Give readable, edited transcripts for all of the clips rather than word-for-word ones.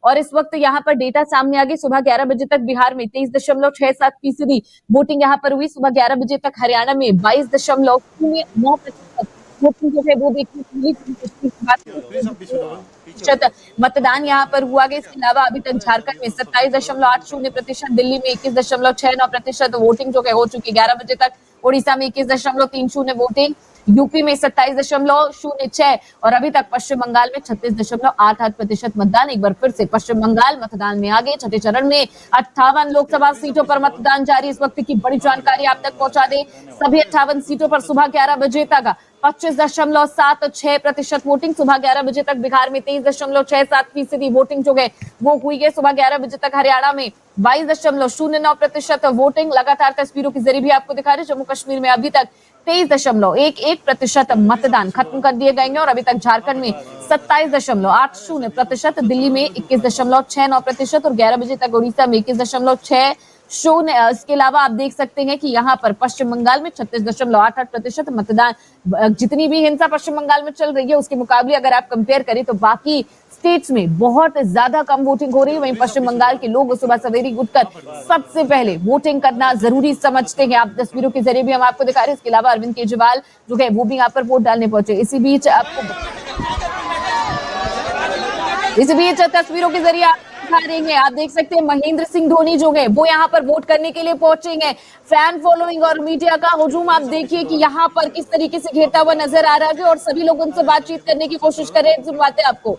और इस वक्त यहाँ पर डेटा सामने आ गई। सुबह 11 बजे तक बिहार में 23.67% वोटिंग यहाँ पर हुई। सुबह 11 बजे तक हरियाणा में 22.09% वोटिंग जो है वो देखने को मिली। मतदान यहाँ पर हुआ गया। इसके अलावा अभी तक झारखंड में 27.80%, दिल्ली में 21.69% वोटिंग जो है हो चुकी है 11 बजे तक। उड़ीसा में 21.30 वोटिंग, यूपी में 27.06 और अभी तक पश्चिम बंगाल में 36.88% मतदान। एक बार फिर से पश्चिम बंगाल मतदान में आगे। छठे चरण में 58 लोकसभा सीटों पर मतदान जारी। इस वक्त की बड़ी जानकारी आप तक पहुंचा दें। सभी 58 सीटों पर सुबह 11 बजे तक 25.76% वोटिंग। सुबह 11 बजे तक बिहार में 23.67% वोटिंग जो है वो हुई है। सुबह 11 बजे तक हरियाणा में 22.09% वोटिंग। लगातार तस्वीरों के जरिए भी आपको दिखा रहे जम्मू कश्मीर में अभी तक 23.11% मतदान खत्म कर दिए गए हैं और अभी तक झारखंड में 27.80%, दिल्ली में 21.69% और 11 बजे तक उड़ीसा में 21.60। इसके अलावा आप देख सकते हैं कि यहाँ पर पश्चिम बंगाल में 36.88% मतदान। जितनी भी हिंसा पश्चिम बंगाल में चल रही है उसके मुकाबले अगर आप कंपेयर करें तो बाकी स्टेट्स में बहुत ज्यादा कम वोटिंग हो रही है। वहीं पश्चिम बंगाल के लोग सुबह सवेरे उठकर सबसे पहले वोटिंग करना जरूरी समझते हैं। आप तस्वीरों के जरिए भी हम आपको दिखा रहे हैं। इसके अलावा अरविंद केजरीवाल जो है वो भी यहाँ पर वोट डालने पहुंचे। इसी बीच तस्वीरों के जरिए आप दिखा रहे हैं, आप देख सकते हैं महेंद्र सिंह धोनी जो है वो यहाँ पर वोट करने के लिए पहुंचेंगे। फैन फॉलोइंग और मीडिया का हुजूम आप देखिए कि यहाँ पर किस तरीके से घेरता हुआ नजर आ रहा है और सभी लोग उनसे बातचीत करने की कोशिश कर रहे हैं। सुनवाते हैं आपको।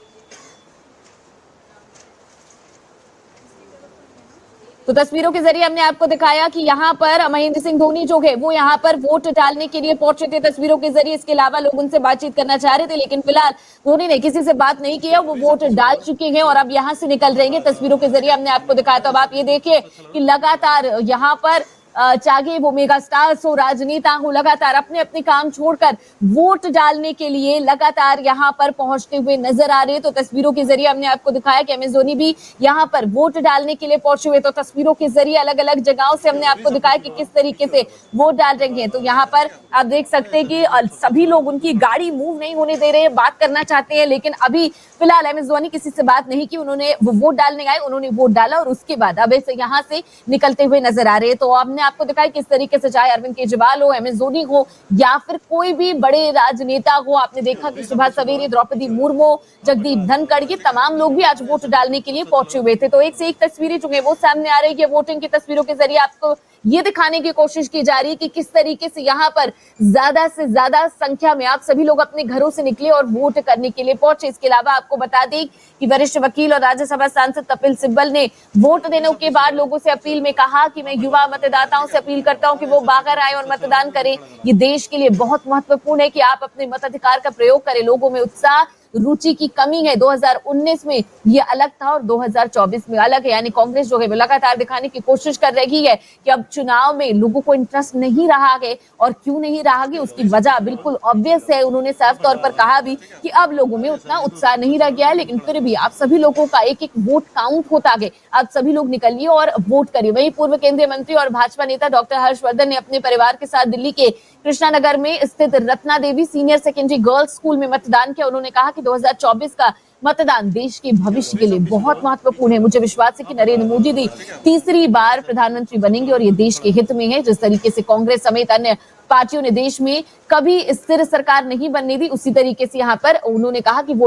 तो तस्वीरों के जरिए हमने आपको दिखाया कि यहाँ पर महेंद्र सिंह धोनी जो है वो यहाँ पर वोट डालने के लिए पहुंचे थे तस्वीरों के जरिए। इसके अलावा लोग उनसे बातचीत करना चाह रहे थे लेकिन फिलहाल धोनी ने किसी से बात नहीं किया। वो वोट डाल चुके हैं और अब यहाँ से निकल रहे हैं। तस्वीरों के जरिए हमने आपको दिखाया। तो अब आप ये देखिए कि लगातार यहाँ पर चाहे वो मेगा स्टार्स हो, राजनेता हो, लगातार अपने अपने काम छोड़कर वोट डालने के लिए लगातार यहाँ पर पहुंचते हुए नजर आ रहे हैं। तो तस्वीरों के जरिए हमने आपको दिखाया कि एमएस धोनी भी यहाँ पर वोट डालने के लिए पहुंचे हुए। तो तस्वीरों के जरिए अलग अलग जगहों से हमने आपको दिखाया कि किस तरीके से वोट डाल रहे हैं। तो यहाँ पर आप देख सकते हैं कि सभी लोग उनकी गाड़ी मूव नहीं होने दे रहे हैं, बात करना चाहते हैं लेकिन अभी फिलहाल एमएस धोनी किसी से बात नहीं की। उन्होंने वोट डालने आए, उन्होंने वोट डाला और उसके बाद अब यहाँ से निकलते हुए नजर आ रहे हैं। तो हमने आपको दिखाया किस तरीके से चाहे अरविंद केजरीवाल हो, एमएस धोनी हो या फिर कोई भी बड़े राजनेता हो, आपने देखा कि सुबह सवेरे द्रौपदी मुर्मू, जगदीप धनखड़, ये तमाम लोग भी आज वोट डालने के लिए पहुंचे हुए थे। तो एक से एक तस्वीरें जो है वो सामने आ रही है। वोटिंग की तस्वीरों के जरिए आपको ये दिखाने की कोशिश की जा रही है कि किस तरीके से यहाँ पर ज्यादा से ज्यादा संख्या में आप सभी लोग अपने घरों से निकले और वोट करने के लिए पहुंचे। इसके अलावा आपको बता दें कि वरिष्ठ वकील और राज्यसभा सांसद कपिल सिब्बल ने वोट देने के बाद लोगों से अपील में कहा कि मैं युवा मतदाताओं से अपील करता हूं कि वो बाहर आए और मतदान करें। ये देश के लिए बहुत महत्वपूर्ण है कि आप अपने मताधिकार का प्रयोग करें। लोगों में उत्साह, रुचि की कमी है। 2019 में ये अलग था और 2024 में अलग है। यानी कांग्रेस जो है लगातार दिखाने की कोशिश कर रही है कि अब चुनाव में लोगों को इंटरेस्ट नहीं रहा है और क्यों नहीं रहा है उसकी वजह बिल्कुल ऑब्वियस है। उन्होंने साफ तौर पर कहा भी कि अब लोगों में उतना उत्साह नहीं रह गया है लेकिन फिर भी आप सभी लोगों का एक एक वोट काउंट होता है। आप सभी लोग निकलिए और वोट करिए। वहीं पूर्व केंद्रीय मंत्री और भाजपा नेता डॉक्टर हर्षवर्धन ने अपने परिवार के साथ दिल्ली के कृष्णानगर में स्थित रत्ना देवी सीनियर सेकेंडरी गर्ल्स स्कूल में मतदान किया। उन्होंने कहा कि 2024 का मतदान देश के भविष्य के लिए बहुत महत्वपूर्ण है। मुझे विश्वास है कि नरेंद्र मोदी जी तीसरी बार प्रधानमंत्री बनेंगे और ये देश के हित में है। जिस तरीके से कांग्रेस समेत अन्य पार्टियों ने देश में कभी स्थिर सरकार नहीं बनने दी, उसी तरीके से यहाँ पर उन्होंने कहा कि वो